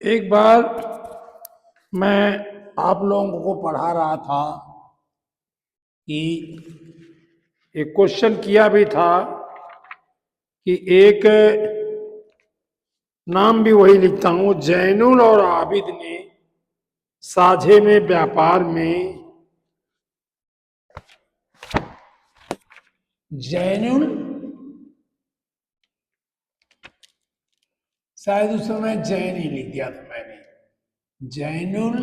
एक बार मैं आप लोगों को पढ़ा रहा था कि एक क्वेश्चन किया भी था कि एक नाम भी वही लिखता हूं, जैनुल और आबिद ने साझे में व्यापार में जैनुल, शायद उस समय जैन ही लिख दिया था मैंने, जैनुल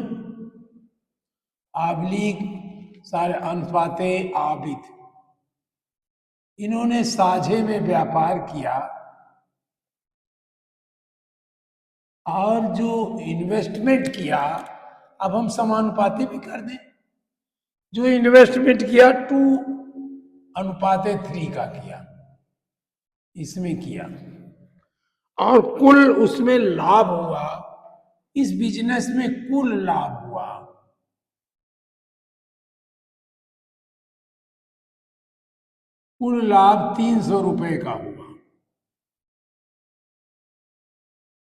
आबलीग सारे अनुपाते आबिद, इन्होंने साझे में व्यापार किया और जो इन्वेस्टमेंट किया, अब हम समानुपाती भी कर दें, जो इन्वेस्टमेंट किया 2:3 का किया, इसमें किया और कुल उसमें लाभ हुआ, इस बिजनेस में कुल लाभ हुआ कुल लाभ 300 रुपए का हुआ।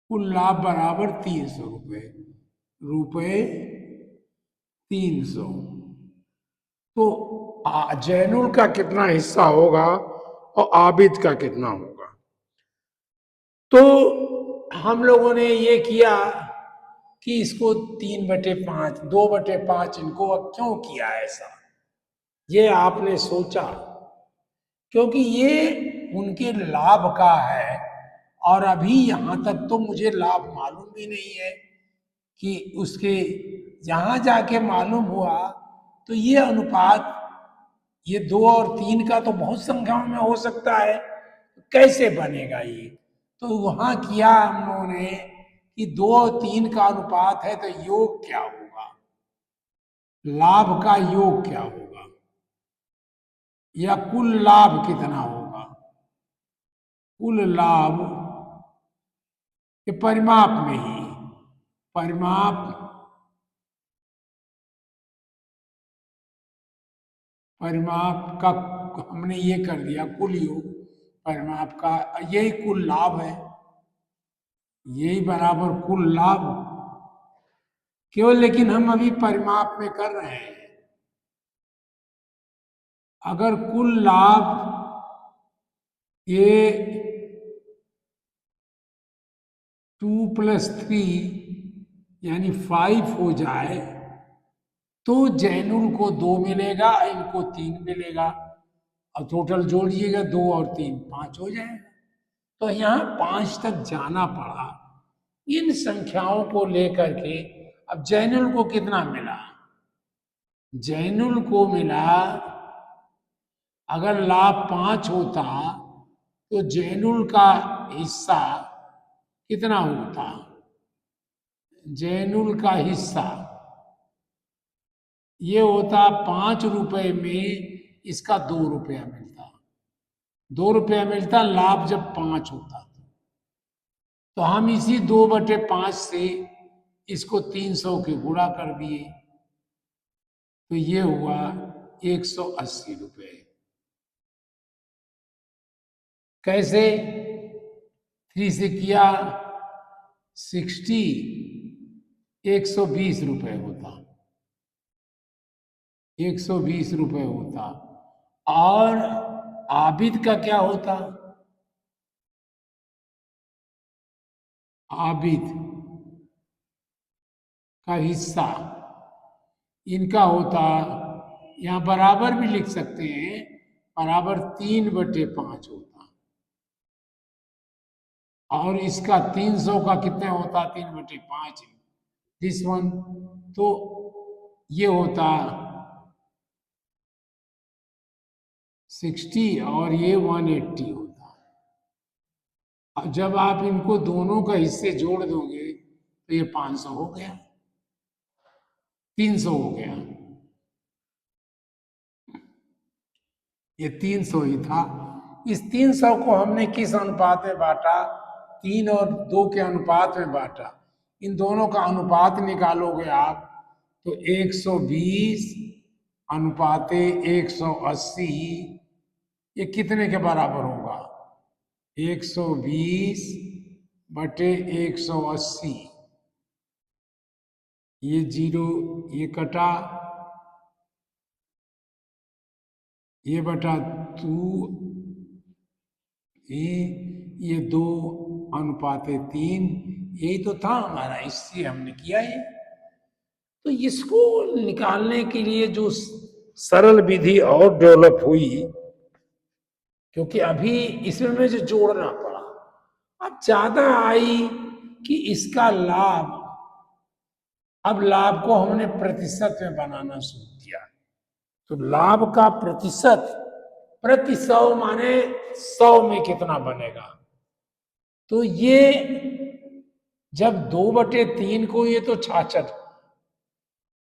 कुल लाभ बराबर 300 रुपए, रुपए 300। तो जैनुल का कितना हिस्सा होगा और आबिद का कितना होगा? तो हम लोगों ने ये किया कि इसको 3/5, 2/5 इनको, अब क्यों किया ऐसा, ये आपने सोचा क्योंकि ये उनके लाभ का है और अभी यहां तक तो मुझे लाभ मालूम भी नहीं है कि उसके जहां जाके मालूम हुआ तो ये अनुपात, ये 2 और 3 का तो बहुत संख्याओं में हो सकता है, कैसे बनेगा ये? तो वहां किया हम लोगों ने कि 2 और 3 का अनुपात है तो योग क्या होगा, लाभ का योग क्या होगा, या कुल लाभ कितना होगा, कुल लाभ के परिमाप में ही, परिमाप परिमाप का हमने ये कर दिया कुल योग, परिमाप का यही कुल लाभ है, यही बराबर कुल लाभ केवल, लेकिन हम अभी परिमाप में कर रहे हैं। अगर कुल लाभ ये 2+3 यानी 5 हो जाए तो जैनुल को 2 मिलेगा, इनको 3 मिलेगा और टोटल जोड़िएगा 2 और 3 5 हो जाएगा। तो यहां 5 तक जाना पड़ा इन संख्याओं को लेकर के। अब जैनुल को कितना मिला? जैनुल को मिला, अगर लाभ 5 होता तो जैनुल का हिस्सा कितना होता? जैनुल का हिस्सा ये होता 5 रुपए में, इसका 2 रुपया मिलता, 2 रुपया मिलता लाभ जब 5 होता। तो हम इसी 2/5 से इसको 300 के गुणा कर दिए तो ये हुआ 180 रुपए। कैसे? 3 से किया 60, 120 रुपए होता, 120 रुपए होता। और आबिद का क्या होता? आबिद का हिस्सा इनका होता, यहां बराबर भी लिख सकते हैं, बराबर 3/5 होता। और इसका 300 का कितने होता? 3/5 दिस वन, तो ये होता 60 और ये 180 होता। अब जब आप इनको दोनों का हिस्से जोड़ दोगे तो ये 500 हो गया, 300 हो गया, ये 300 ही था। इस 300 को हमने किस अनुपात में बांटा? 3 और 2 के अनुपात में बांटा। इन दोनों का अनुपात निकालोगे आप तो 120 अनुपाते 180, ये कितने के बराबर होगा? 120/180। ये 0 ये कटा, ये बटा 2 ये 2:3, यही तो था हमारा, इससे हमने किया ये। तो इसको निकालने के लिए जो सरल विधि और डेवलप हुई, क्योंकि अभी इसमें मुझे जोड़ना पड़ा, अब ज्यादा आई कि इसका लाभ, अब लाभ को हमने प्रतिशत में बनाना शुरू किया। तो लाभ का प्रतिशत, प्रति 100 माने 100 में कितना बनेगा। तो ये जब 2/3 को, ये तो 66,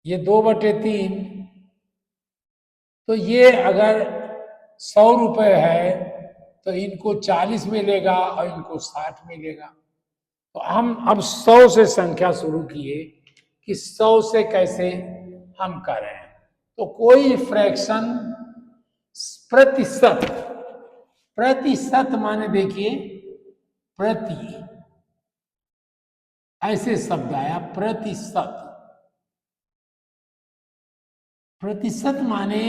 ये 2/3, तो ये अगर 100 रुपए है तो इनको 40 मिलेगा और इनको 60 मिलेगा। तो हम अब 100 से संख्या शुरू किए कि 100 से कैसे हम करें। तो कोई फ्रैक्शन प्रतिशत, प्रतिशत माने देखिए प्रति, ऐसे शब्द आया प्रतिशत। प्रतिशत माने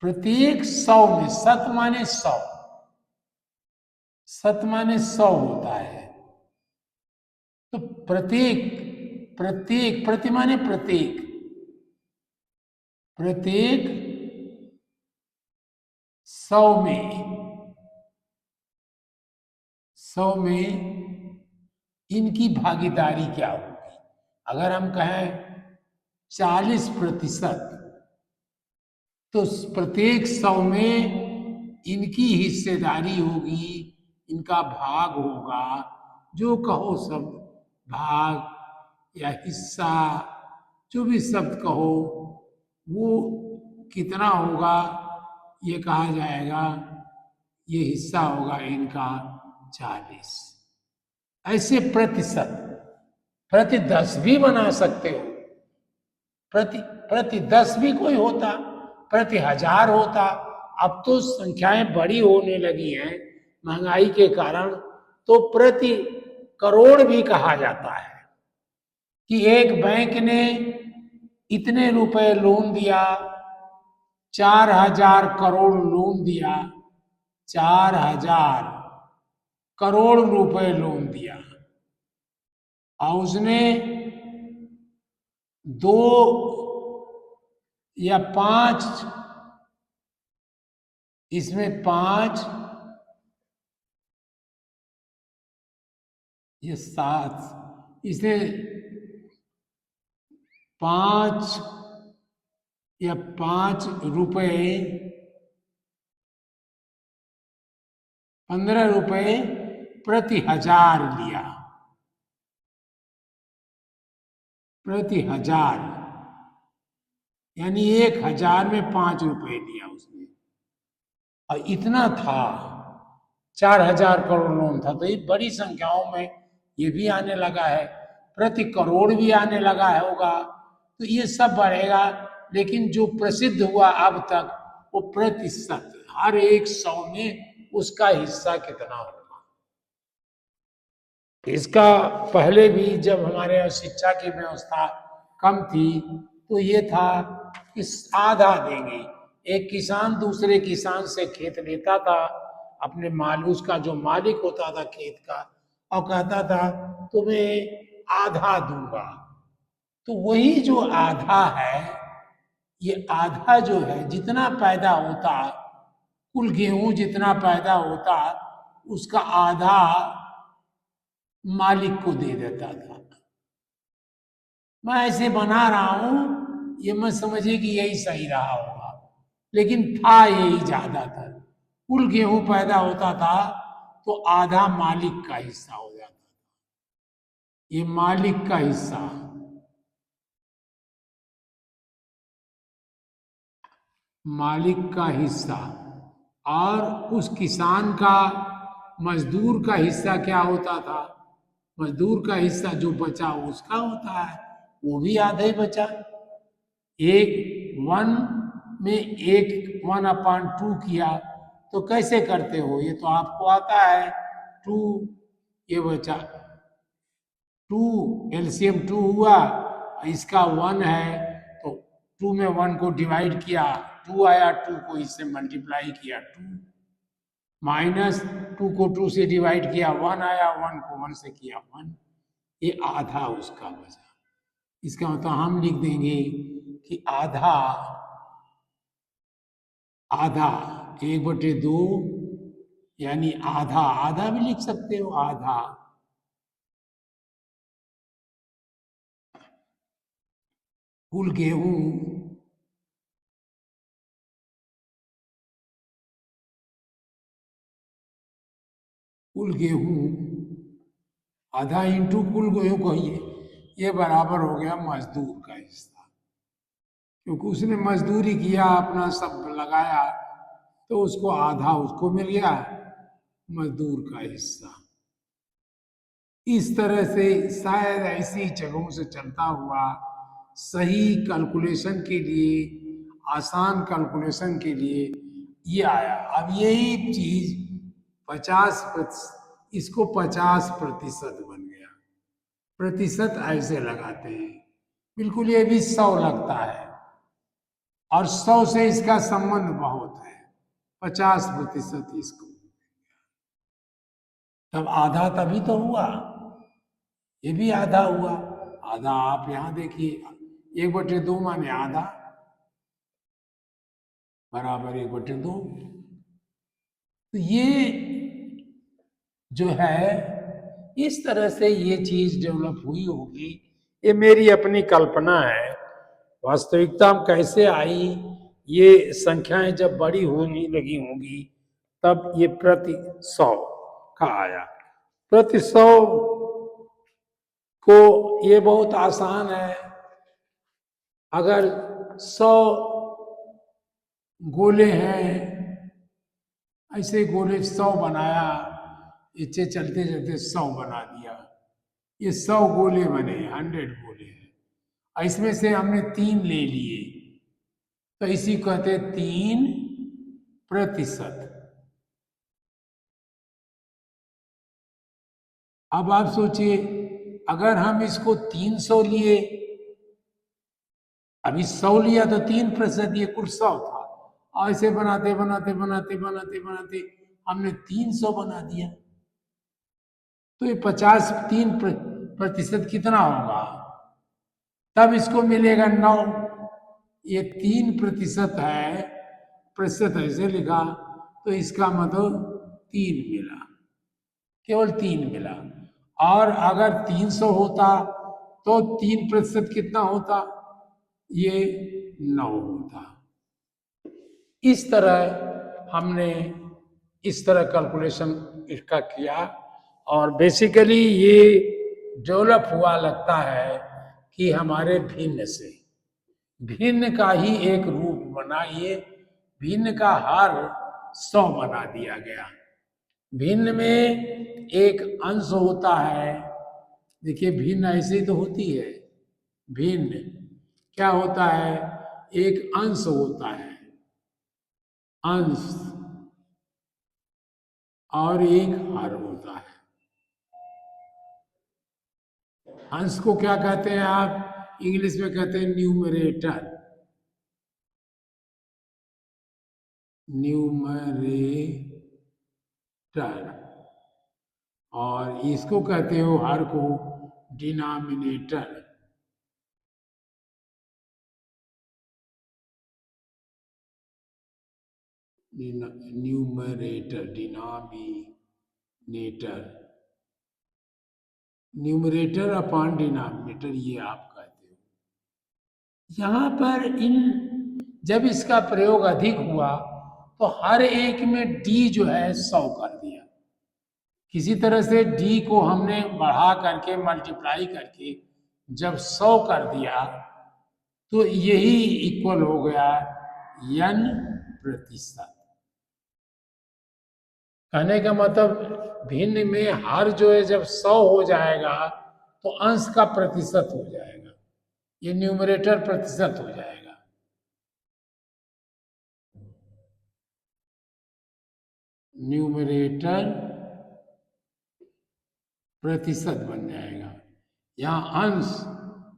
प्रत्येक 100 में, शत माने 100, शत माने 100 होता है। तो प्रत्येक, प्रत्येक, प्रति माने प्रत्येक, प्रत्येक 100 में, 100 में इनकी भागीदारी क्या होगी। अगर हम कहें 40%, तो प्रत्येक 100 में इनकी हिस्सेदारी होगी, इनका भाग होगा, जो कहो सब, भाग या हिस्सा, जो भी शब्द कहो, वो कितना होगा, ये कहा जाएगा, ये हिस्सा होगा इनका 40। ऐसे प्रतिशत, प्रति 10 भी बना सकते हो, प्रति प्रति 10 भी कोई होता, प्रति 1000 होता। अब तो संख्याएं बड़ी होने लगी हैं महंगाई के कारण, तो प्रति करोड़ भी कहा जाता है कि एक बैंक ने इतने रुपए लोन दिया, 4000 करोड़ लोन दिया, 4000 करोड़ रुपए लोन दिया, और उसने 2 या 5, इसमें 5, ये 7, इसे 5 या 5 रुपए, 15 रुपए प्रति 1000 लिया, प्रति 1000, यानी 1000 में 5 रुपए लिया उसने, और इतना था, 4000 करोड़ लोन था। तो ये बड़ी संख्याओं में ये भी आने लगा है, प्रति करोड़ भी आने लगा है होगा, तो ये सब बढ़ेगा। लेकिन जो प्रसिद्ध हुआ अब तक, वो प्रतिशत, हर एक 100 में उसका हिस्सा कितना होगा। इसका पहले भी जब हमारे यहाँ शिक्षा की व्यवस्था कम थी, तो ये था कि आधा देंगे। एक किसान दूसरे किसान से खेत लेता था, अपने माल, उसका जो मालिक होता था खेत का, और कहता था तुम्हें आधा दूंगा। तो वही जो आधा है, ये आधा जो है, जितना पैदा होता, कुल गेहूं जितना पैदा होता, उसका आधा मालिक को दे देता था। मैं ऐसे बना रहा हूं, ये मत समझिए कि यही सही रहा होगा, लेकिन था यही ज्यादातर। कुल गेहूं पैदा होता था तो आधा मालिक का हिस्सा हो जाता था, ये मालिक का हिस्सा, मालिक का हिस्सा। और उस किसान का, मजदूर का हिस्सा क्या होता था, मजदूर का हिस्सा जो बचा उसका होता है, वो भी आधा ही बचा। एक 1 में एक 1/2 किया तो कैसे करते हो, ये तो आपको आता है। 2, ये बचा एलसीएम 2 हुआ, इसका 1 है तो 2 में 1 को डिवाइड किया 2 आया, 2 को इससे मल्टीप्लाई किया 2, माइनस 2 को 2 से डिवाइड किया 1 आया, 1 को 1 से किया 1, ये आधा उसका बचा। इसका मतलब हम लिख देंगे कि आधा आधा 1/2, यानी आधा, आधा भी लिख सकते हो, आधा कुल गेहूं कुल गेहूं आधा इंटू कुल गेहूं कहिए, ये बराबर हो गया मजदूर का हिस्सा, क्योंकि उसने मजदूरी किया, अपना सब लगाया, तो उसको आधा उसको मिल गया, मजदूर का हिस्सा। इस तरह से शायद ऐसी जगहों से चलता हुआ सही कैलकुलेशन के लिए, आसान कैलकुलेशन के लिए ये आया। अब यही चीज 50%, इसको 50% बन गया। प्रतिशत ऐसे लगाते हैं, बिल्कुल ये भी 100 लगता है, और 100 से इसका संबंध बहुत है, 50% इसको, तब आधा तभी तो हुआ, ये भी आधा हुआ। आधा आप यहां देखिए, 1/2 माने आधा, बराबर 1/2। तो ये जो है, इस तरह से ये चीज डेवलप हुई होगी, ये मेरी अपनी कल्पना है। वास्तविकता में कैसे आई, ये संख्याएं जब बड़ी होने लगी होंगी तब ये प्रति 100 का आया। प्रति 100 को ये बहुत आसान है, अगर 100 गोले हैं, ऐसे गोले 100 बनाया, इसे चलते चलते 100 बना दिया, ये 100 गोले बने, 100 गोले हैं, इसमें से हमने 3 ले लिए, तो इसी को कहते 3%। अब आप सोचिए, अगर हम इसको 300 लिए, अभी 100 लिया तो 3%, ये कुल 100 था, ऐसे बनाते बनाते बनाते बनाते बनाते हमने 300 बना दिया, तो ये 53% कितना होगा, तब इसको मिलेगा 9। ये 3% है, प्रतिशत ऐसे लिखा, तो इसका मतलब 3 मिला, केवल 3 मिला। और अगर 300 होता तो 3% कितना होता, ये 9 होता। इस तरह हमने इस तरह कैलकुलेशन इसका किया, और बेसिकली ये डेवलप हुआ लगता है कि हमारे भिन्न से, भिन्न का ही एक रूप बना, ये भिन्न का हर 100 बना दिया गया। भिन्न में एक अंश होता है, देखिए भिन्न ऐसे ही तो होती है, भिन्न क्या होता है, एक अंश होता है, अंश, और एक हर होता है। अंश को क्या कहते हैं आप, इंग्लिश में कहते हैं न्यूमरेटर, न्यूमरेटर, और इसको कहते हो हर को denominator. Numerator, denominator, numerator upon denominator, ये आप कहते हो। यहां पर इन जब इसका प्रयोग अधिक हुआ तो हर एक में डी जो है 100 कर दिया, किसी तरह से डी को हमने बढ़ा करके मल्टीप्लाई करके जब 100 कर दिया, तो यही इक्वल हो गया n प्रतिशत। कहने का मतलब भिन्न में हर जो है जब 100 हो जाएगा तो अंश का प्रतिशत हो जाएगा, ये न्यूमरेटर प्रतिशत हो जाएगा। न्यूमरेटर प्रतिशत बन जाएगा, यहाँ अंश,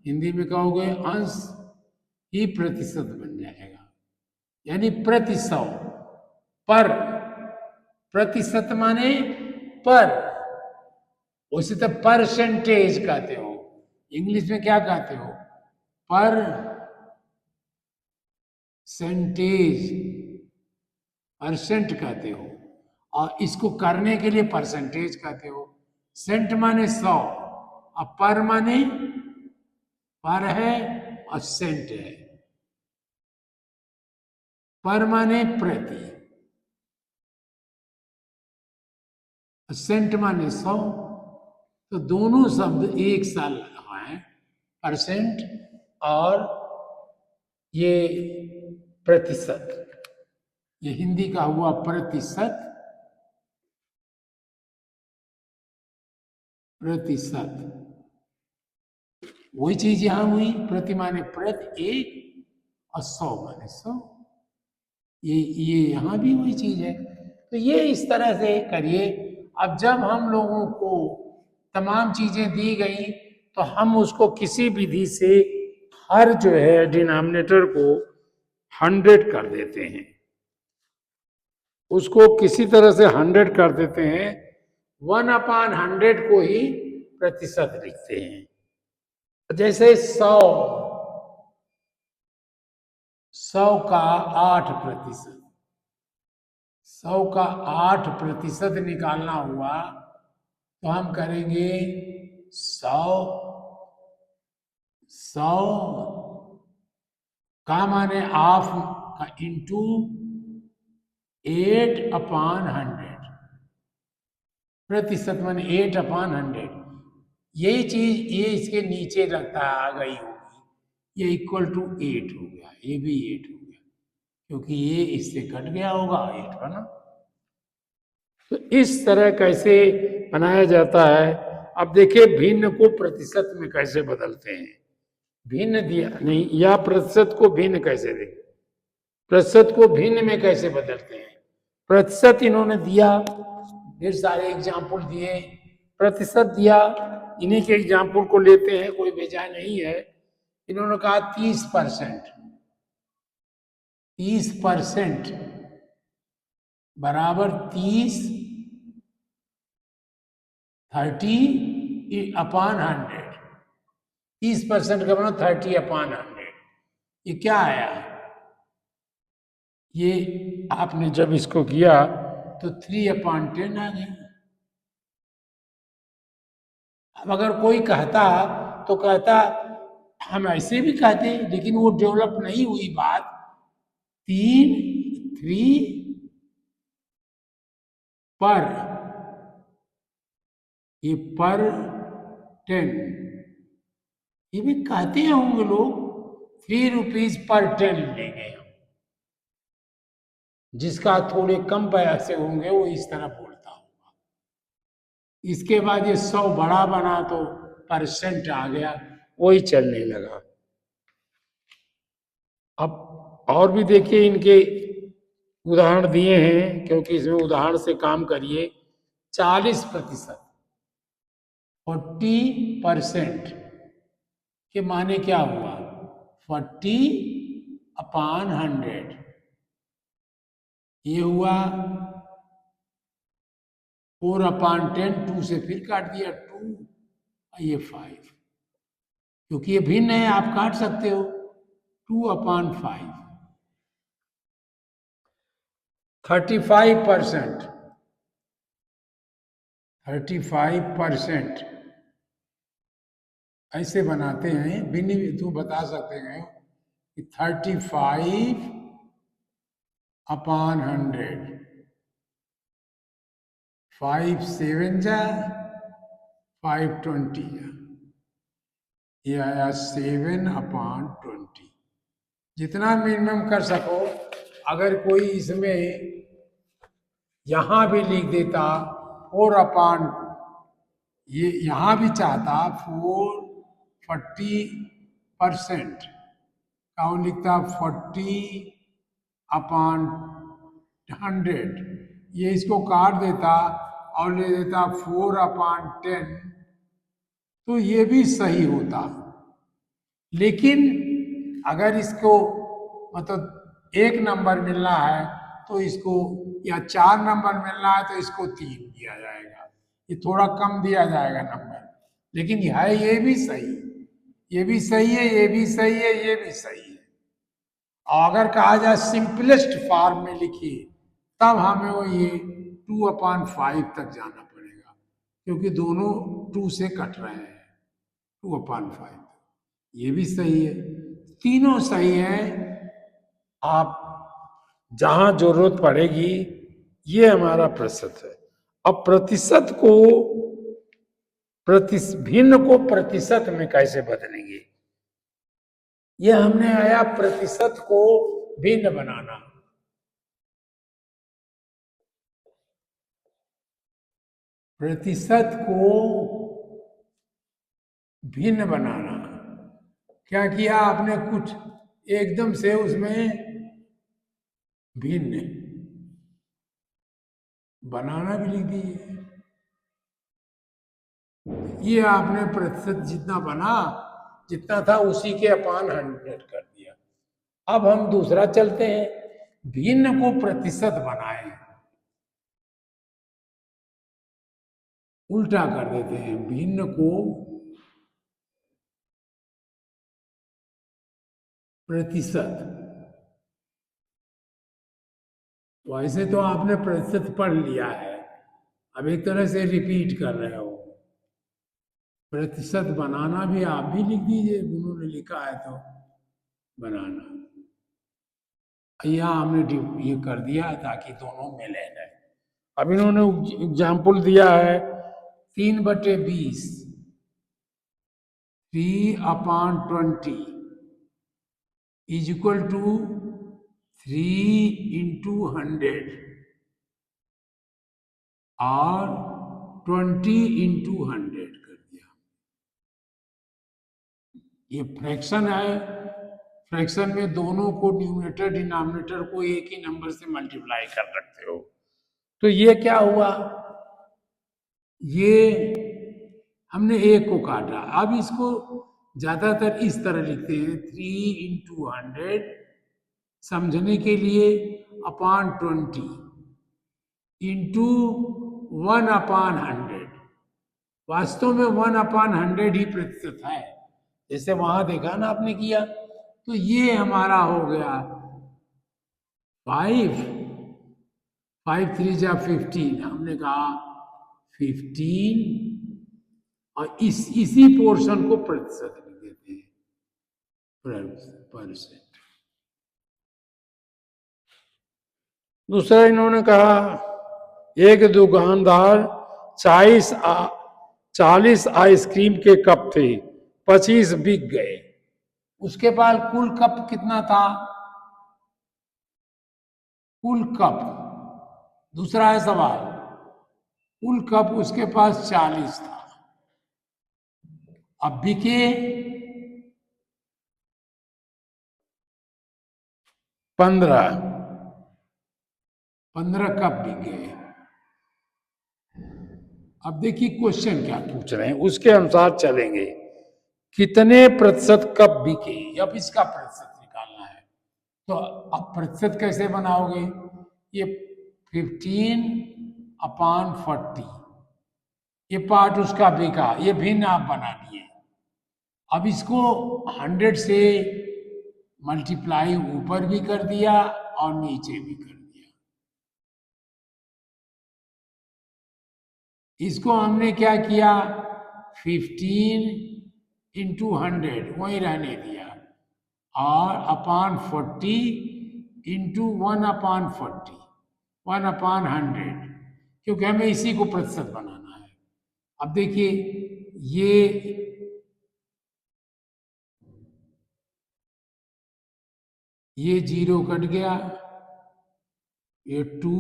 हिंदी में कहोगे अंश ही प्रतिशत बन जाएगा, यानी प्रति सौ, पर, प्रतिशत माने पर, उसे तो परसेंटेज कहते हो, इंग्लिश में क्या कहते हो, पर सेंटेज, परसेंट कहते हो, और इसको करने के लिए परसेंटेज कहते हो। सेंट माने सौ, और पर माने पर है और सेंट है, पर माने प्रति, सेंट माने सौ, तो दोनों शब्द एक साथ लगाए, परसेंट और ये प्रतिशत, ये हिंदी का हुआ प्रतिशत, प्रतिशत, वही चीज यहां हुई, प्रति माने प्रति एक और सौ माने सौ, ये यहां भी वही चीज है। तो ये इस तरह से करिए। अब जब हम लोगों को तमाम चीजें दी गई तो हम उसको किसी विधि से हर जो है डिनोमिनेटर को 100 कर देते हैं, उसको किसी तरह से 100 कर देते हैं, 1/100 को ही प्रतिशत लिखते हैं। जैसे 100, 100 का 8%, 100 का 8% निकालना हुआ तो हम करेंगे 100 का माने ऑफ का इंटू 8/100, प्रतिशत माने 8/100, यही चीज ये इसके नीचे रखता आ गई होगी, ये इक्वल टू 8 हो गया, ये भी 8 हो गया, क्योंकि ये इससे कट गया होगा 8 का ना। तो इस तरह कैसे बनाया जाता है। अब देखिए भिन्न को प्रतिशत में कैसे बदलते हैं, भिन्न दिया नहीं, या प्रतिशत को भिन्न कैसे देंगे, प्रतिशत को भिन्न में कैसे बदलते हैं। प्रतिशत इन्होंने दिया, ढेर सारे एग्जाम्पल दिए, प्रतिशत दिया, इन्हीं के एग्जाम्पल को लेते हैं, कोई बेजा नहीं है। इन्होंने कहा 30%, 30% बराबर 30/100, 30% का बना 30/100, ये क्या आया, ये आपने जब इसको किया तो 3/10 आ गया। अब अगर कोई कहता तो कहता हम ऐसे भी कहते, लेकिन वो डेवलप नहीं हुई बात, 3 पर, ये पर 10, ये भी कहते होंगे लोग, ₹3 पर 10 लेंगे हम, जिसका थोड़े कम पैसे होंगे वो इस तरह बोलता होगा। इसके बाद ये 100 बड़ा बना तो परसेंट आ गया, वही चलने लगा। अब और भी देखिए इनके उदाहरण दिए हैं, क्योंकि इसमें उदाहरण से काम करिए। 40%, 40% के माने क्या हुआ, 40/100, ये हुआ 4/10, 2 से फिर काट दिया 2, ये 5, क्योंकि ये भिन्न है आप काट सकते हो, 2/5, 35%, 35% ऐसे बनाते हैं, भिन्न तो बता सकते हैं कि 35/100, 5 7 जा 520 जा, ये आया 7/20, जितना मिनिमम कर सको। अगर कोई इसमें यहां भी लिख देता 4/, ये यहां भी चाहता 40% का, वो लिखता 40/100, ये इसको काट देता और ले देता 4/10, तो ये भी सही होता। लेकिन अगर इसको मतलब एक नंबर मिलना है तो इसको, या 4 नंबर मिलना है तो इसको 3 दिया जाएगा, ये थोड़ा कम दिया जाएगा नंबर। लेकिन है ये भी सही, ये भी सही है, ये भी सही है, ये भी सही है। और अगर कहा जाए सिंपलेस्ट फॉर्म में लिखिए, तब हमें वो ये 2/5 तक जाना पड़ेगा, क्योंकि दोनों 2 से कट रहे हैं। 2/5 ये भी सही है, तीनों सही है। आप जहां जरूरत पड़ेगी, ये हमारा प्रतिशत है। अब प्रतिशत को भिन्न को प्रतिशत में कैसे बदलेंगे, ये हमने आया प्रतिशत को भिन्न बनाना। प्रतिशत को भिन्न बनाना, क्या किया आपने, कुछ एकदम से उसमें भिन्न बनाना भी लिख दीजिए। ये आपने प्रतिशत जितना बना, जितना था उसी के अपान 100 कर दिया। अब हम दूसरा चलते हैं, भिन्न को प्रतिशत बनाए, उल्टा कर देते हैं, भिन्न को प्रतिशत। वैसे तो आपने प्रतिशत पढ़ लिया है, अब एक तरह से रिपीट कर रहे हो। प्रतिशत बनाना भी आप भी लिख दीजिए, उन्होंने लिखा है तो बनाना। यहाँ हमने ये कर दिया ताकि दोनों मिले जाए। अब इन्होंने एग्जाम्पल दिया है 3/20, 3/20 इज इक्वल टू 3 × 100 और 20 × 100 कर दिया। ये फ्रैक्शन है, फ्रैक्शन में दोनों को न्यूमरेटर डिनोमिनेटर को एक ही नंबर से मल्टीप्लाई कर रखते हो। तो ये क्या हुआ, ये हमने एक को काटा। अब इसको ज्यादातर इस तरह लिखते हैं, 3 × 100 समझने के लिए /20 इंटू 1/100। वास्तव में 1/100 ही प्रतिशत है, जैसे वहां देखा ना आपने किया। तो ये हमारा हो गया 5, 5 3 जा 15, हमने कहा 15, और इसी पोर्शन को प्रतिशत लिख देते हैं, परसेंट। दूसरा इन्होंने कहा, एक दुकानदार 40 आइसक्रीम के कप थे, 25 बिक गए। उसके पास कुल कप कितना था, कुल कप, दूसरा है सवाल, कुल कप उसके पास 40 था। अब बिके 15 कप बिक गए। अब देखिए क्वेश्चन क्या पूछ रहे हैं, उसके अनुसार चलेंगे। कितने प्रतिशत कप बिके, अब इसका प्रतिशत निकालना है। तो अब प्रतिशत कैसे बनाओगे, ये 15/40, ये पार्ट उसका बिका, ये भिन्न आप बना दिए। अब इसको 100 से मल्टीप्लाई ऊपर भी कर दिया और नीचे भी कर दिया। इसको हमने क्या किया, 15 × 100 वही रहने दिया, और /40 इंटू 1/40, 1/100, क्योंकि हमें इसी को प्रतिशत बनाना है। अब देखिए ये 0 कट गया, ये 2,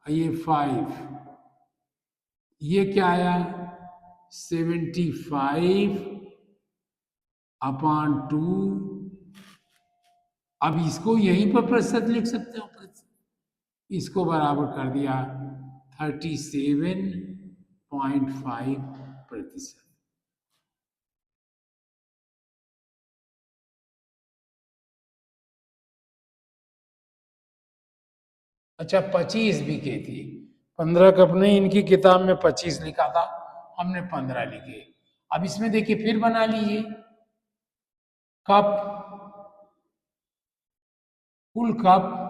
ये 5, ये क्या आया 75/2। अब इसको यहीं पर प्रतिशत लिख सकते हो, इसको बराबर कर दिया 37.5%। अच्छा 25 बीके थी, 15 कप नहीं, इनकी किताब में 25 लिखा था, हमने 15 लिखे। अब इसमें देखिए फिर बना लीजिए कप, फुल कप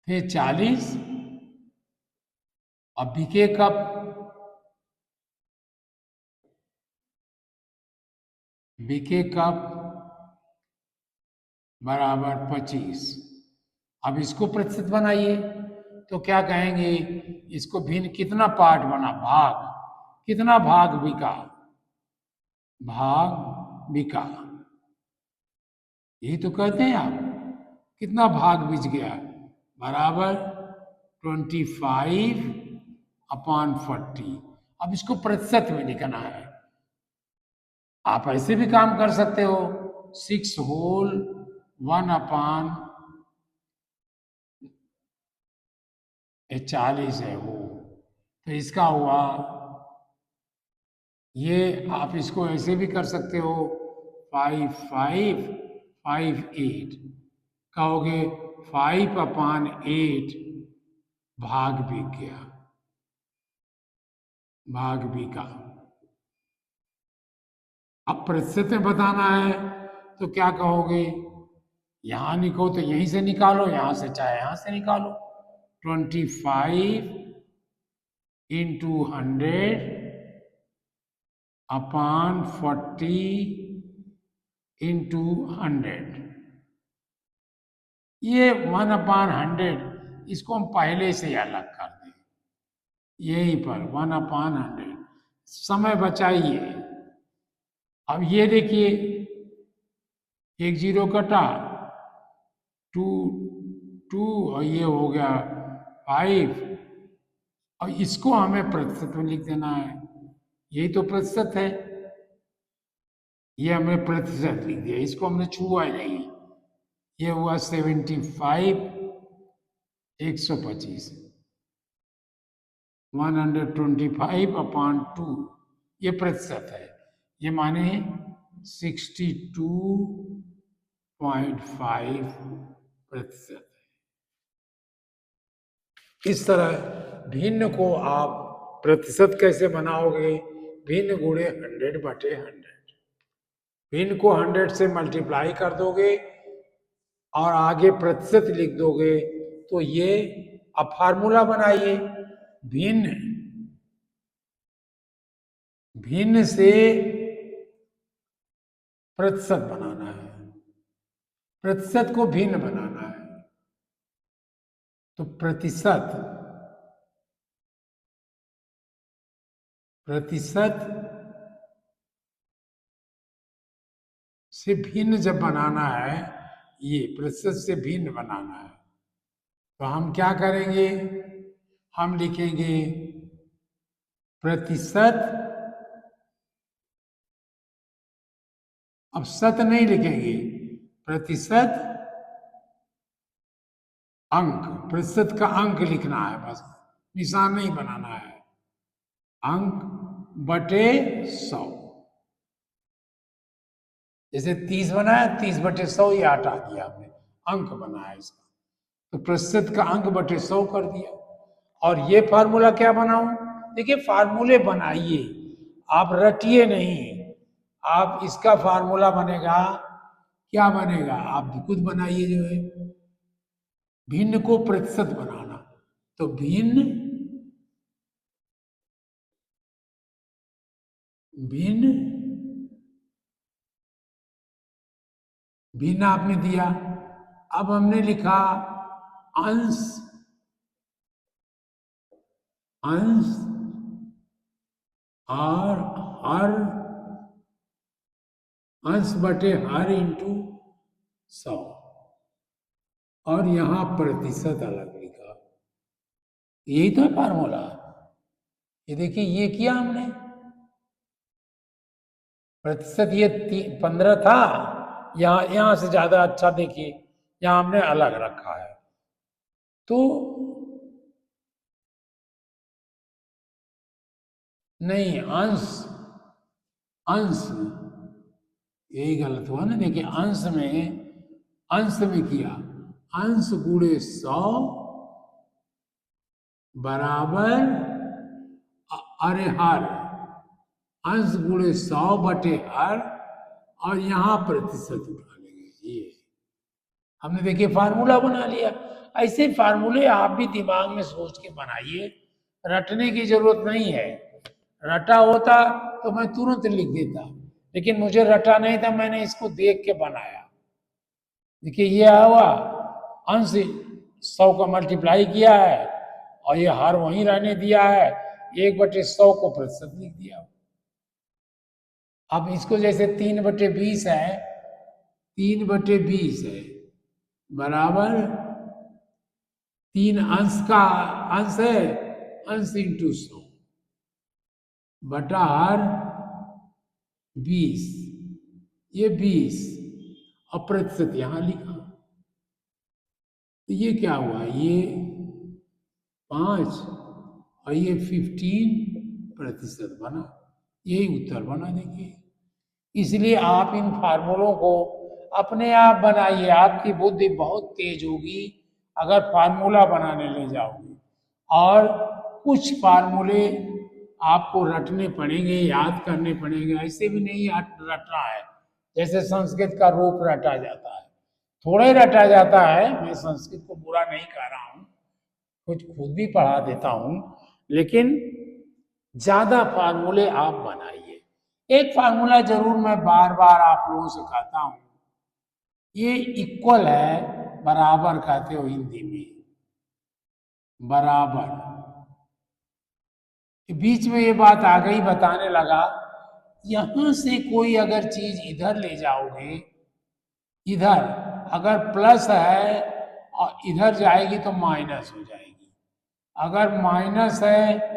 थे 40, अब बीके कप, बीके कप बराबर 25। अब इसको प्रतिशत बनाइए तो क्या कहेंगे, इसको भिन्न कितना पार्ट बना, भाग, कितना भाग बिका, भाग बिका, यही तो कहते हैं आप, कितना भाग बिच गया, बराबर 25/40। अब इसको प्रतिशत में लिखना है। आप ऐसे भी काम कर सकते हो, 6 होल 1/40 है वो, तो इसका हुआ, ये आप इसको ऐसे भी कर सकते हो, 5558 कहोगे, 5/8 भाग बिक गया, भाग बिका। अब प्रतिशत में बताना है तो क्या कहोगे, यहां लिखो तो यहीं से निकालो, यहां से चाहे यहां से निकालो, 25/100/40 × 100, ये 1/100, इसको हम पहले से ही अलग कर दें, यहीं पर 1/100, समय बचाइए। अब ये देखिए, एक जीरो कटा, 2 2 और ये हो गया 5, और इसको हमें प्रतिशत में लिख देना है, यही तो प्रतिशत है, ये हमने प्रतिशत लिख दिया, इसको हमने छुआ ही नहीं, ये हुआ 75/125, 125/2, ये प्रतिशत है, ये माने 62.5% है। इस तरह भिन्न को आप प्रतिशत कैसे बनाओगे, भिन्न गुणे 100/100, भिन्न को 100 से मल्टीप्लाई कर दोगे और आगे प्रतिशत लिख दोगे, तो ये, अब फार्मूला बनाइए, भिन्न, भिन्न से प्रतिशत बनाना है, प्रतिशत को भिन्न बनाना है, तो प्रतिशत, प्रतिशत से भिन्न जब बनाना है, ये प्रतिशत से भिन्न बनाना है, तो हम क्या करेंगे, हम लिखेंगे प्रतिशत, अब शत नहीं लिखेंगे, प्रतिशत अंक, प्रतिशत का अंक लिखना है, बस निशान नहीं बनाना है, अंक बटे 100, जैसे 30 बनाया, 30/100 ये हटा दिया हमने, अंक बनाया इसका, तो प्रतिशत का अंक बटे 100 कर दिया। और ये फार्मूला क्या बनाऊं, देखिए फार्मूले बनाइए, आप रटिए नहीं, आप इसका फार्मूला बनेगा, क्या बनेगा, आप खुद बनाइए, जो है भिन्न को प्रतिशत बनाना, तो भिन्न, भिन्न, भिन्न आपने दिया, अब हमने लिखा अंश, अंश और हर, अंश बटे हर इंटू 100, और यहां प्रतिशत अलग लिखा, यही तो है फार्मूला। ये देखिए, ये किया हमने, प्रतिशत ये 15 था, यहां यहां से ज्यादा अच्छा देखिए, यहां हमने अलग रखा है, तो नहीं, अंश, अंश, यही गलत हुआ ना, देखिए अंश में, अंश में किया, अंश गुणे 100 बराबर अरे हर, अंश गुणे 100/हर, और यहां प्रतिशत उठा लेंगे। ये हमने देखिए फार्मूला बना लिया। ऐसे फार्मूले आप भी दिमाग में सोच के बनाइए, रटने की जरूरत नहीं है। रटा होता तो मैं तुरंत लिख देता, लेकिन मुझे रटा नहीं था, मैंने इसको देख के बनाया। देखिए ये हुआ, अंश 100 का मल्टीप्लाई किया है और ये हर वहीं रहने दिया है, 1/100 को प्रतिशत लिख दिया। अब इसको जैसे 3/20 है, 3/20 है बराबर 3 अंश का अंश है, अंश इंटू 100 बटा हर 20, ये 20 और प्रतिशत यहां लिखा। तो ये क्या हुआ, ये 5 और ये 15% बना। यही उत्तर बना। देखिए, इसलिए आप इन फार्मूलों को अपने आप बनाइए। आपकी बुद्धि बहुत तेज होगी अगर फार्मूला बनाने ले जाओगे। और कुछ फार्मूले आपको रटने पड़ेंगे, याद करने पड़ेंगे। ऐसे भी नहीं रटना है जैसे संस्कृत का रूप रटा जाता है, थोड़ा ही रटा जाता है। मैं संस्कृत को बुरा नहीं कह रहा हूँ, कुछ खुद भी पढ़ा देता हूँ, लेकिन ज्यादा फार्मूले आप बनाइए। एक फार्मूला जरूर मैं बार बार आप लोगों से कहता हूं, ये इक्वल है, बराबर कहते हो हिंदी में, बराबर। बीच में ये बात आ गई, बताने लगा, यहां से कोई अगर चीज इधर ले जाओगे, इधर अगर प्लस है और इधर जाएगी तो माइनस हो जाएगी। अगर माइनस है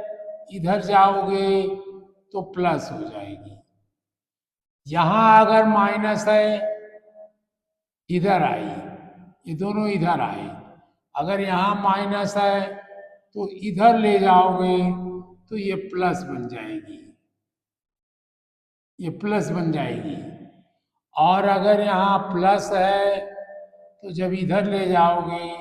इधर जाओगे तो प्लस हो जाएगी। यहां अगर माइनस है इधर आई, ये दोनों इधर आए। अगर यहां माइनस है तो इधर ले जाओगे तो ये प्लस बन जाएगी, ये प्लस बन जाएगी। और अगर यहाँ प्लस है तो जब इधर ले जाओगे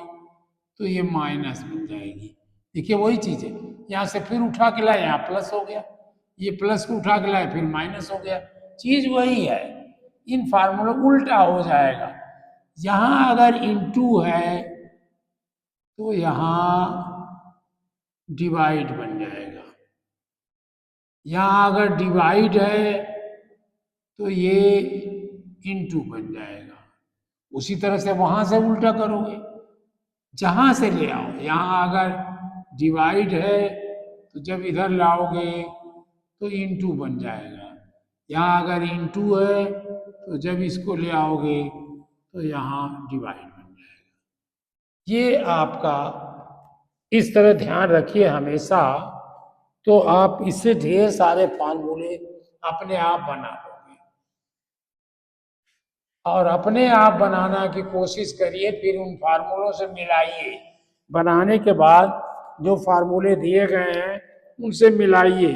तो ये माइनस बन जाएगी। देखिए वही चीज है, यहाँ से फिर उठा के लाए, यहाँ प्लस हो गया, ये प्लस को उठा के लाए फिर माइनस हो गया। चीज वही है, इन फार्मूलों उल्टा हो जाएगा। यहां अगर इनटू है तो यहां डिवाइड बन जाएगा, यहां अगर डिवाइड है तो ये इनटू बन जाएगा। उसी तरह से वहां से उल्टा करोगे, जहां से ले आओ। यहां अगर डिवाइड है तो जब इधर लाओगे तो इनटू बन जाएगा। यहाँ अगर इनटू है तो जब इसको ले आओगे तो यहाँ डिवाइड बन जाएगा। ये आपका इस तरह ध्यान रखिए हमेशा, तो आप इससे ढेर सारे फार्मूले अपने आप बना लोगे। और अपने आप बनाना की कोशिश करिए, फिर उन फार्मूलों से मिलाइए। बनाने के बाद जो फार्मूले दिए गए हैं उनसे मिलाइए,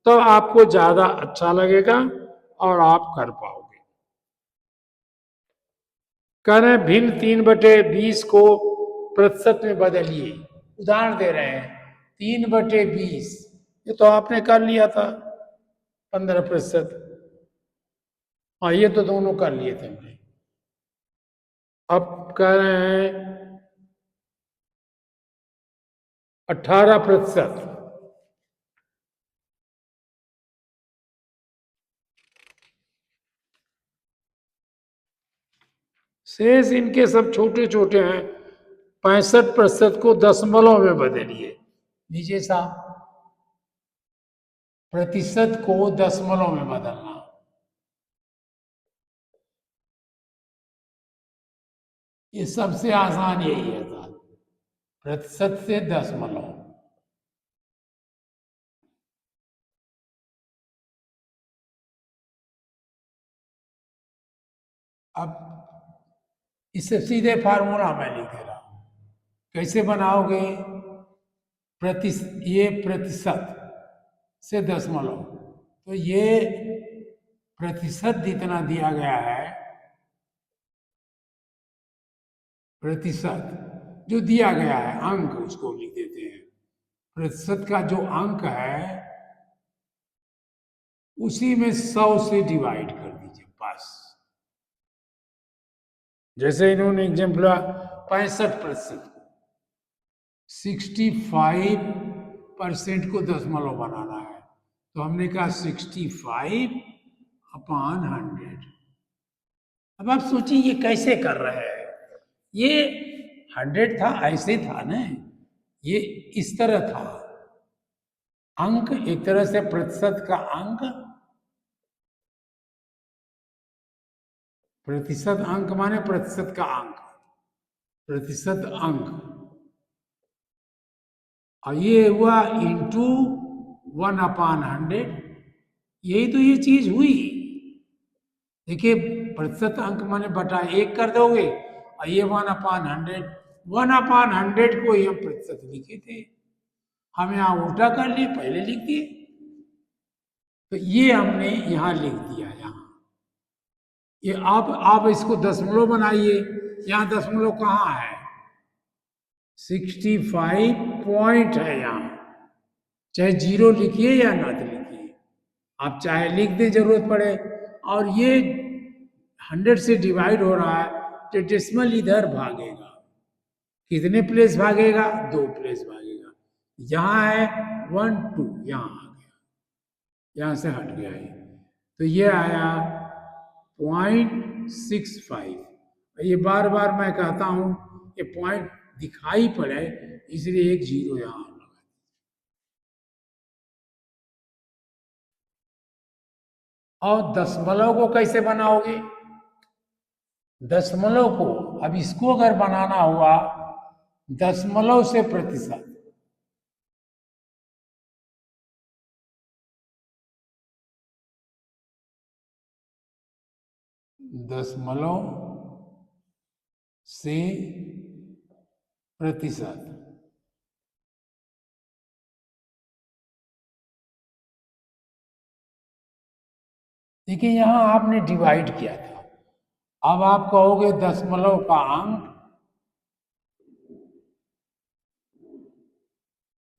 तो आपको ज्यादा अच्छा लगेगा और आप कर पाओगे। कह रहे हैं भिन्न 3/20 को प्रतिशत में बदलिए। उदाहरण दे रहे हैं 3/20, ये तो आपने कर लिया था 15%। हाँ ये तो दोनों कर लिए थे हमने। अब कह रहे हैं 18%। शेष इनके सब छोटे छोटे हैं। 65% को दशमलव में बदलिए। लीजिए साहब, प्रतिशत को दशमलव में बदलना, ये सबसे आसान यही है साहब, प्रतिशत से दशमलव। अब इससे सीधे फार्मूला मैं लिख दे रहा हूं, कैसे बनाओगे। ये प्रतिशत से दशमलव, तो ये प्रतिशत जितना दिया गया है प्रतिशत जो दिया गया है अंक उसको लिख देते हैं। प्रतिशत का जो अंक है उसी में 100 से डिवाइड कर दीजिए बस। जैसे इन्होंने एग्जाम्पल 65%, 65% को दशमलव बनाना है तो हमने कहा 65/100। अब आप सोचिए ये कैसे कर रहे हैं। ये 100 था, ऐसे था ना, ये इस तरह था। अंक एक तरह से प्रतिशत का अंक, प्रतिशत अंक माने प्रतिशत का अंक, प्रतिशत अंक, और ये हुआ इंटू 1/100। यही तो ये चीज हुई। देखिए प्रतिशत अंक माने बटा 1 कर दोगे और ये 1/100, 1/100 को ही हम प्रतिशत लिखे थे। हम यहाँ उल्टा कर लिए, पहले लिख दिए तो ये हमने यहाँ लिख दिया। यहाँ ये आप इसको दशमलव बनाइए। यहाँ दशमलव कहाँ है? 65 पॉइंट है यहाँ। चाहे 0 लिखिए या ना लिखिए, आप चाहे लिख दें जरूरत पड़े। और ये 100 से डिवाइड हो रहा है तो डेसिमल इधर भागेगा। कितने प्लेस भागेगा? 2 प्लेस भागेगा। यहाँ है 1 2, यहाँ आ गया, यहाँ से हट गया ये, तो ये आया 0.65। ये बार बार मैं कहता हूं ये पॉइंट दिखाई पड़े इसलिए एक 0 यहाँ लगा। और दशमलव को कैसे बनाओगे? दशमलव को अब इसको अगर बनाना हुआ दशमलव से प्रतिशत, दशमलव से प्रतिशत, देखिए यहां आपने डिवाइड किया था। अब आप कहोगे दशमलव का अंक,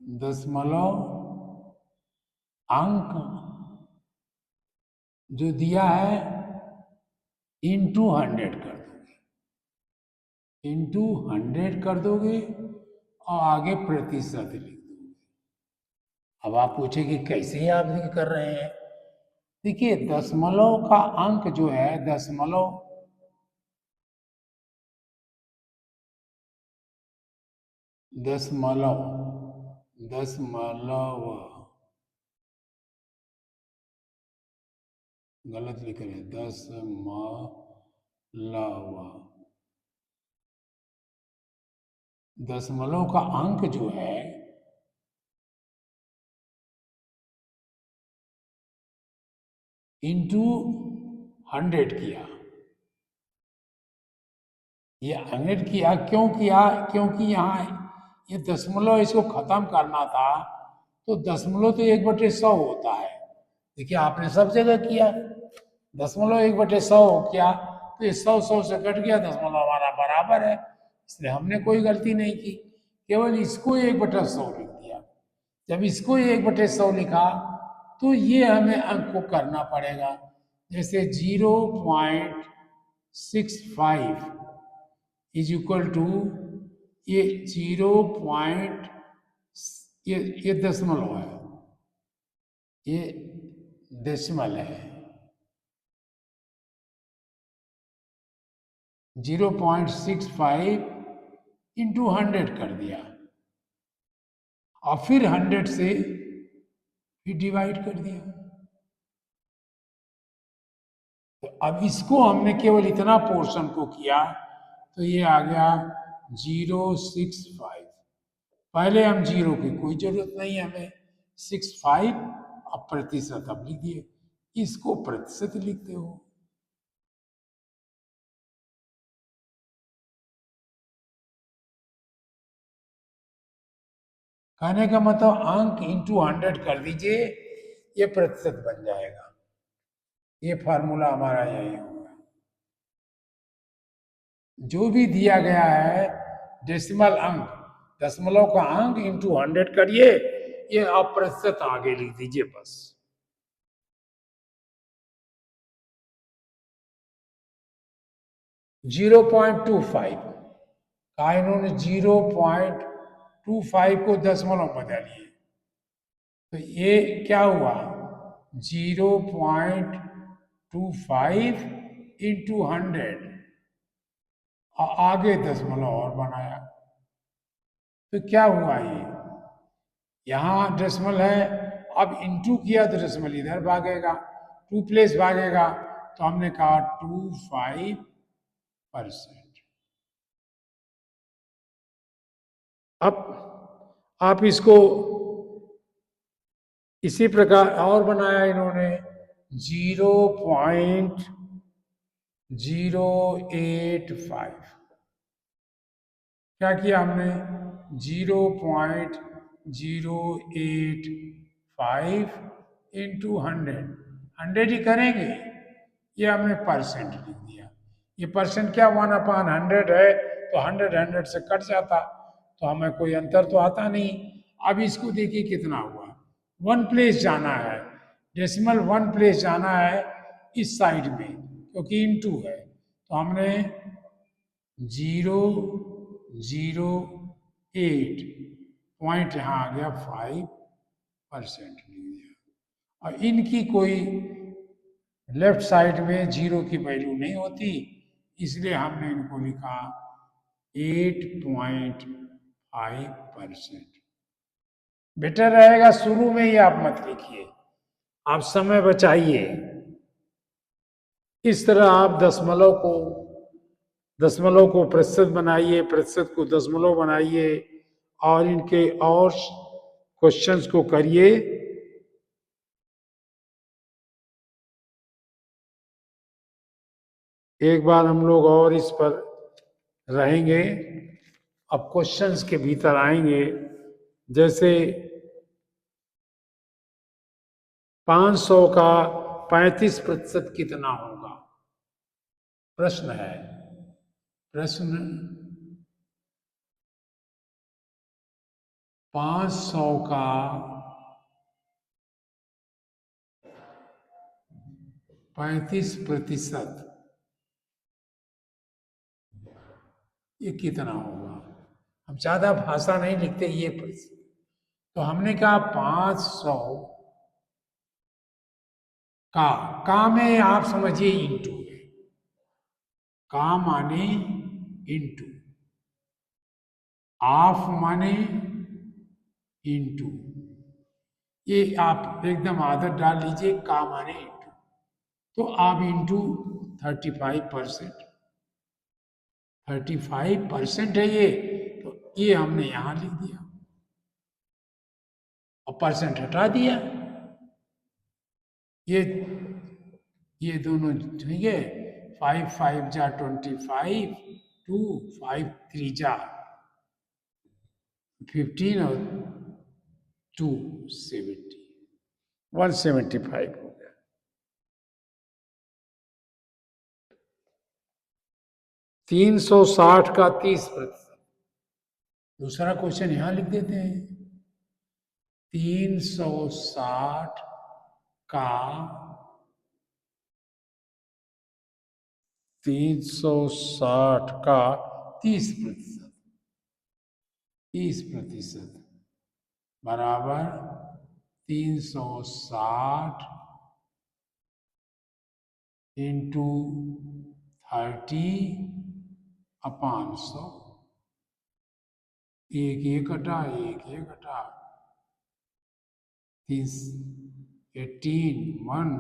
दशमलव अंक जो दिया है इंटू 100 कर दोगे, इंटू 100 कर दोगे और आगे प्रतिशत लिख दोगे। अब आप पूछेंगे कैसे आप कर रहे हैं? देखिए दशमलव का अंक जो है, दशमलव दशमलव दशमलव गलत लिख रहे हैं, दशमलव का अंक जो है इंटू 100 किया। ये 100 किया, क्यों किया? क्योंकि यहाँ ये दशमलव इसको खत्म करना था तो दशमलव तो 1/100 होता है। देखिए आपने सब जगह किया, दशमलव 1/100 किया तो ये 100 से कट गया, दशमलव हमारा बराबर है, इसलिए हमने कोई गलती नहीं की, केवल इसको 1/100 लिख दिया। जब इसको 1/100 लिखा तो ये हमें अंक को करना पड़ेगा। जैसे 0.65 इज इक्वल टू ये 0. ये दशमलव है, ये डेसिमल है, 0.65 इंटू 100 कर दिया और फिर 100 से फिर डिवाइड कर दिया। तो अब इसको हमने केवल इतना पोर्शन को किया तो ये आ गया 0.65। पहले हम 0 की कोई जरूरत नहीं है हमें, 65 अब प्रतिशत अब लिख दिए, इसको प्रतिशत लिखते हो। कहने का मतलब अंक इंटू 100 कर दीजिए, ये प्रतिशत बन जाएगा। ये फार्मूला हमारा यही होगा। जो भी दिया गया है डेसिमल अंक, दशमलव का अंक इंटू 100 करिए, ये आप प्रतिशत आगे लिख दीजिए बस। जीरो 0.25 का इन्होंने 0.25 को दशमलव बदलिए, तो ये क्या हुआ 0.25 इंटू 100, आगे दशमलव और बनाया, तो क्या हुआ ये, यहां डेसिमल है, अब इंटू किया तो डेसिमल इधर भागेगा, 2 प्लेस भागेगा, तो हमने कहा 25%। अब आप इसको इसी प्रकार और बनाया इन्होंने 0.085, क्या किया हमने 0.085 इंटू 100 ही करेंगे, ये हमने परसेंट लिख दिया। ये परसेंट क्या 1/100 है, तो 100 से कट जाता, तो हमें कोई अंतर तो आता नहीं। अब इसको देखिए कितना हुआ, 1 प्लेस जाना है, डेसिमल 1 प्लेस जाना है इस साइड में, क्योंकि इंटू है, तो हमने 0.008 पॉइंट यहाँ आ गया 5% लिख दिया। और इनकी कोई लेफ्ट साइड में जीरो की वैल्यू नहीं होती, इसलिए हमने इनको लिखा 8.5%। बेटर रहेगा शुरू में ही आप मत लिखिए, आप समय बचाइए। इस तरह आप दशमलव को प्रतिशत बनाइए, प्रतिशत को दशमलव बनाइए, और इनके और क्वेश्चंस को करिए। एक बार हम लोग और इस पर रहेंगे, अब क्वेश्चंस के भीतर आएंगे। जैसे 500 का 35% कितना होगा, प्रश्न है। प्रश्न 500 का 35% ये कितना होगा। हम ज्यादा भाषा नहीं लिखते, ये प्रश्न, तो हमने कहा 500 का में आप समझिए इंटू है, का माने इंटू, ऑफ माने इंटू, ये आप एकदम आदत डाल लीजिए, का माने इंटू, तो आप इंटू 35%, 35% है ये, तो ये हमने यहां लिख दिया और परसेंट हटा दिया। ये दोनों ठीक है, 5 5 जा 25, 2 5 3 जा 15 और 2 70, 175 हो गया। तीन सौ साठ का 30%। दूसरा क्वेश्चन यहां लिख देते हैं, 360 का 360 का 30%, 30% बराबर 360 इंटू 30/100, एक कटा, एक कटा, 30 18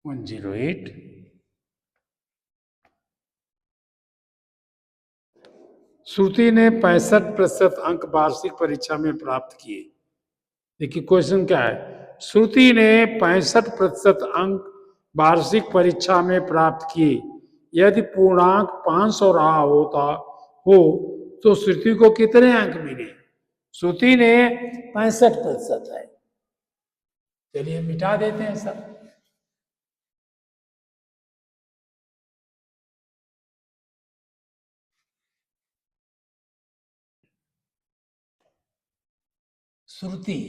108। श्रुति ने 65% अंक वार्षिक परीक्षा में प्राप्त किए। देखिए क्वेश्चन क्या है, श्रुति ने 65% अंक वार्षिक परीक्षा में प्राप्त किए, यदि पूर्णांक 500 रहा होता हो तो श्रुति को कितने अंक मिले। श्रुति ने 65% है, चलिए मिटा देते हैं सब। श्रुति,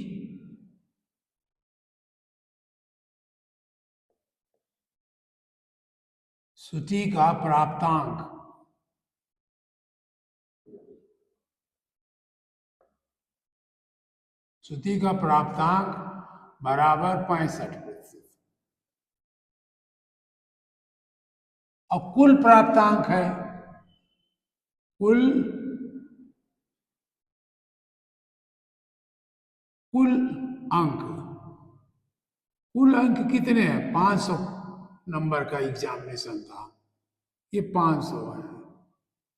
श्रुति का प्राप्तांक, श्रुति का प्राप्तांक बराबर 65%। और कुल प्राप्तांक है, कुल कुल अंक, कुल अंक कितने हैं? 500 नंबर का एग्जामिनेशन था, ये 500 है,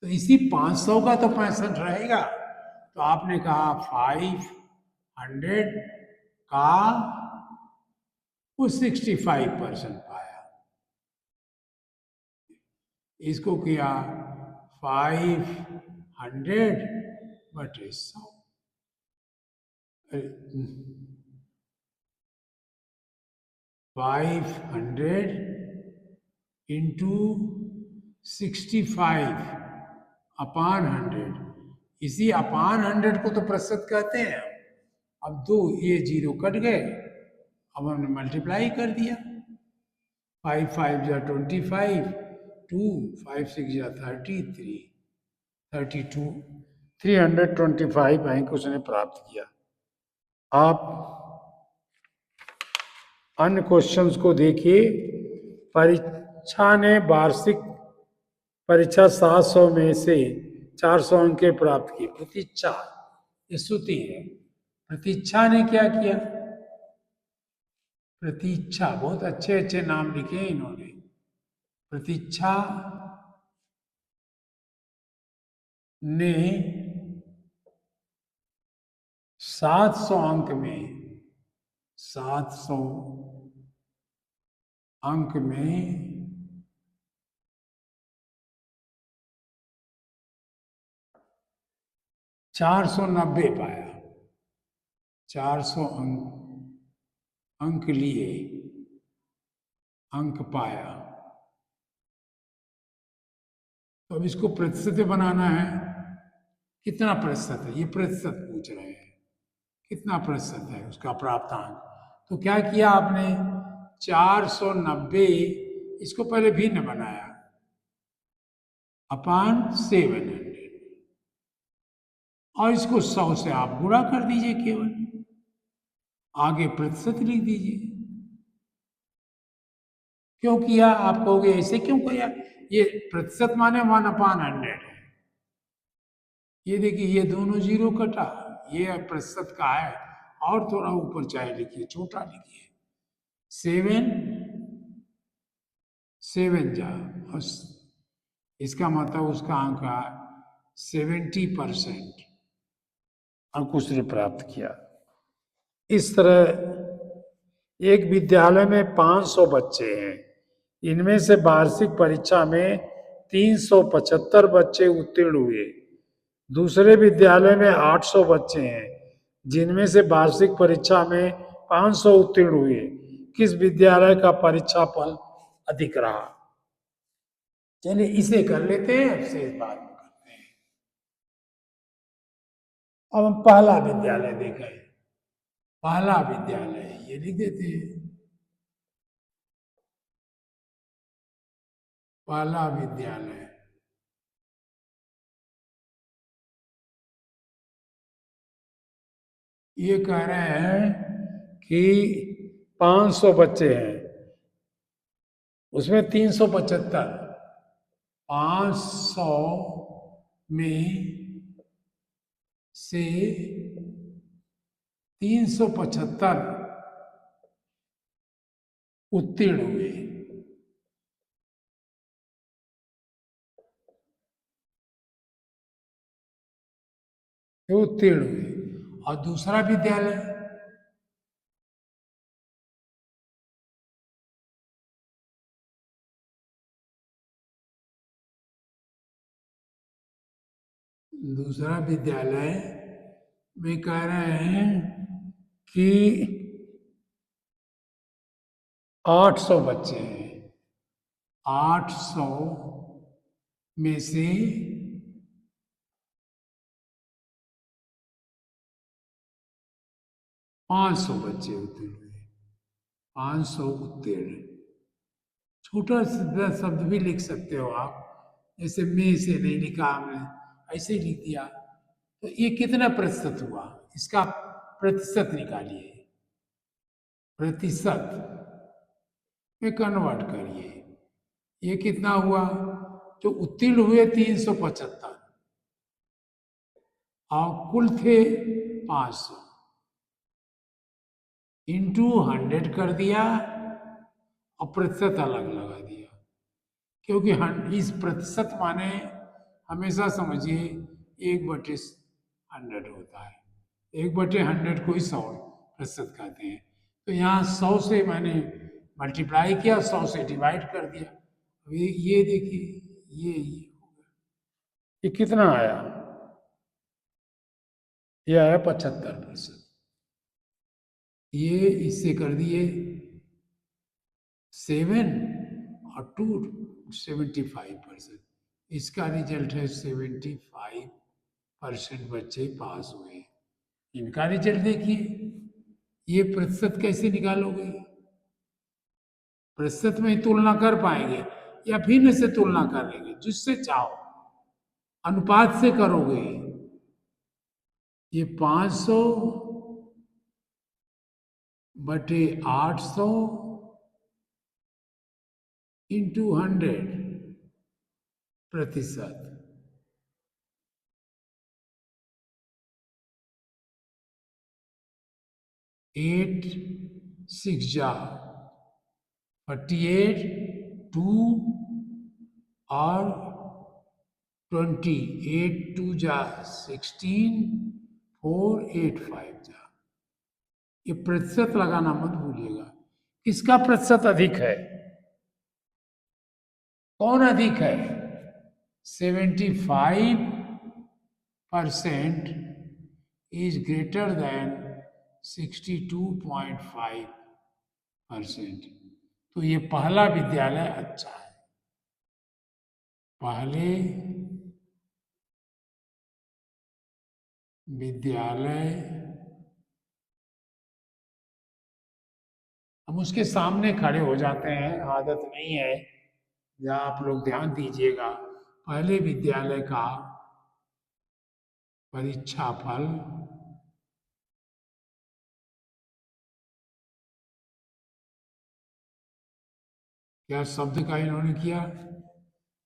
तो इसी 500 का तो 65 रहेगा। तो आपने कहा 500 का वो 65% पाया। इसको किया 500 बटे 100, 500 इंटू 65 अपान 100। इसी अपान 100 को तो प्रतिशत कहते हैं। अब दो ये जीरो कट गए, अब हमने मल्टीप्लाई कर दिया। 5 5 जा 25, 2 5 6 जा 33, 32, 325 अंक उसने प्राप्त किया। आप अन्य क्वेश्चंस को देखिए। परीक्षा ने वार्षिक परीक्षा 700 में से 400 अंक प्राप्त किए। प्रतीक्षा, ये स्तुति है। प्रतीक्षा ने क्या किया? प्रतीक्षा, बहुत अच्छे अच्छे नाम लिखे इन्होंने। प्रतीक्षा ने 700 अंक में, 700 अंक में 490 पाया। 400 अंक लिए, अंक पाया। तो अब इसको प्रतिशत बनाना है। कितना प्रतिशत है, ये प्रतिशत पूछ रहे हैं, कितना प्रतिशत है उसका प्राप्तांक। तो क्या किया आपने? 490 इसको पहले भिन्न बनाया, अपान 700, और इसको 100 से आप गुणा कर दीजिए, केवल आगे प्रतिशत लिख दीजिए। क्यों किया? आप कहोगे ऐसे क्यों किया? ये प्रतिशत माने 1/100 है। ये देखिए, ये दोनों जीरो कटा, ये प्रतिशत का है। और थोड़ा ऊपर चाहे लिखिए, छोटा लिखिए, 7 7 जा, और इसका मतलब उसका अंक 70% अंक उसने प्राप्त किया। इस तरह एक विद्यालय में 500 बच्चे हैं, इनमें से वार्षिक परीक्षा में 375 बच्चे उत्तीर्ण हुए। दूसरे विद्यालय में 800 बच्चे हैं, जिनमें से वार्षिक परीक्षा में 500 उत्तीर्ण हुए। किस विद्यालय का परीक्षा फल अधिक रहा? चलिए इसे कर लेते हैं, अब शेष बाद में करते हैं। अब हम पहला विद्यालय देखें। पहला विद्यालय ये लिख देते हैं, पहला विद्यालय। ये कह रहे हैं कि 500 बच्चे हैं, उसमें 375, 500 में से 375 उत्तीर्ण हुए। उत्तीर्ण हुए। और दूसरा विद्यालय, दूसरा विद्यालय में कह रहे हैं कि 800 बच्चे हैं, 800 में से 500 बच्चे उत्तीर्ण हुए, 500 उत्तीर्ण। छोटा शब्द भी लिख सकते हो आप, जैसे में से नहीं लिखा हमने, ऐसे ही लिख दिया। तो ये कितना प्रतिशत हुआ, इसका प्रतिशत निकालिए, प्रतिशत में कन्वर्ट करिए। ये कितना हुआ, जो उत्तीर्ण हुए 375 और कुल थे 500, इंटू 100 कर दिया और प्रतिशत अलग लगा दिया। क्योंकि इस प्रतिशत माने हमेशा समझिए 1/100 होता है, 1/100 को ही 100% कहते हैं। तो यहाँ 100 से मैंने मल्टीप्लाई किया, 100 से डिवाइड कर दिया। ये देखिए, ये कितना आया, ये आया 75%। ये इससे कर दिए 7 और 2 75%। इसका रिजल्ट है 75% बच्चे पास हुए। इनका रिजल्ट देखिए, ये प्रतिशत कैसे निकालोगे, प्रतिशत में ही तुलना कर पाएंगे या भिन्न से तुलना कर लेंगे, जिससे चाहो अनुपात से करोगे। ये 500 बटे 800 इंटू 100 प्रतिशत, 8 6 जा 48, 2 और 20, 8 2 जा 16, 4 8 5 जा। ये प्रतिशत लगाना मत भूलिएगा। किसका प्रतिशत अधिक है, कौन अधिक है, 75% is greater than 62.5%। तो ये पहला विद्यालय अच्छा है, पहले विद्यालय। हम उसके सामने खड़े हो जाते हैं, आदत नहीं है, या आप लोग ध्यान दीजिएगा। पहले विद्यालय का परीक्षा फल क्या शब्द का इन्होंने किया,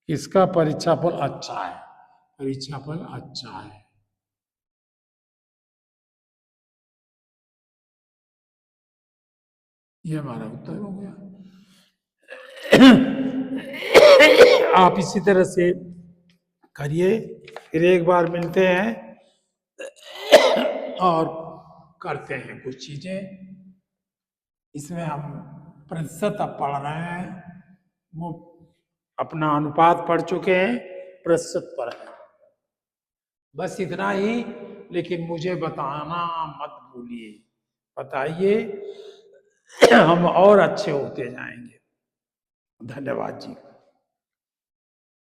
किसका परीक्षा फल अच्छा है, परीक्षा फल अच्छा है। ये हमारा उत्तर हो गया। आप इसी तरह से करिए, फिर एक बार मिलते हैं और करते हैं कुछ चीजें। इसमें हम प्रतिशत अब पढ़ रहे हैं, वो अपना अनुपात पढ़ चुके हैं, प्रतिशत पढ़ रहे हैं। बस इतना ही, लेकिन मुझे बताना मत भूलिए, बताइए, हम और अच्छे होते जाएंगे। धन्यवाद जी।